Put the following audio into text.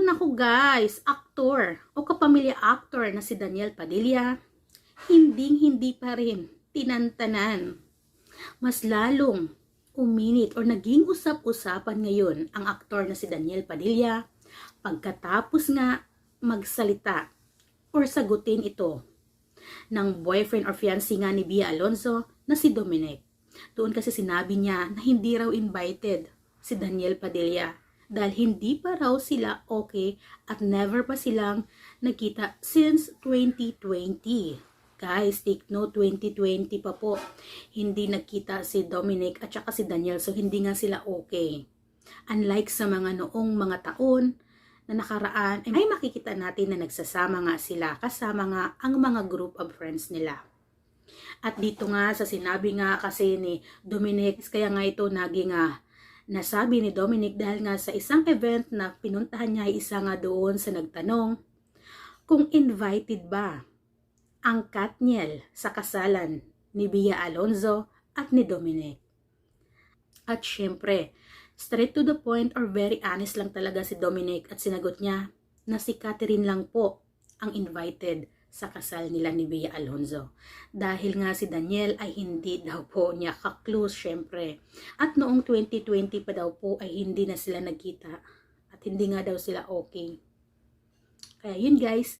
naku guys, aktor o kapamilya actor na si Daniel Padilla, hindi pa rin tinantanan. Mas lalong uminit o naging usap-usapan ngayon ang aktor na si Daniel Padilla pagkatapos nga magsalita or sagutin ito ng boyfriend or fiancé nga ni Bea Alonzo na si Dominic. Doon kasi sinabi niya na hindi raw invited si Daniel Padilla dahil hindi pa raw sila okay at never pa silang nagkita since 2020. Guys, take note, 2020 pa po. Hindi nagkita si Dominic at saka si Daniel, so hindi nga sila okay. Unlike sa mga noong mga taon na nakaraan, ay makikita natin na nagsasama nga sila kasama nga ang mga group of friends nila. At dito nga sa sinabi nga kasi ni Dominic, kaya nga ito naging nasabi ni Dominic dahil nga sa isang event na pinuntahan niya ay isa nga doon sa nagtanong kung invited ba ang Katniel sa kasalan ni Bea Alonzo at ni Dominic. At syempre, straight to the point or very honest lang talaga si Dominic at sinagot niya na si Catherine lang po ang invited sa kasal nila ni Bea Alonzo. Dahil nga si Daniel ay hindi daw po niya ka-close syempre. At noong 2020 pa daw po ay hindi na sila nagkita at hindi nga daw sila okay. Kaya yun guys.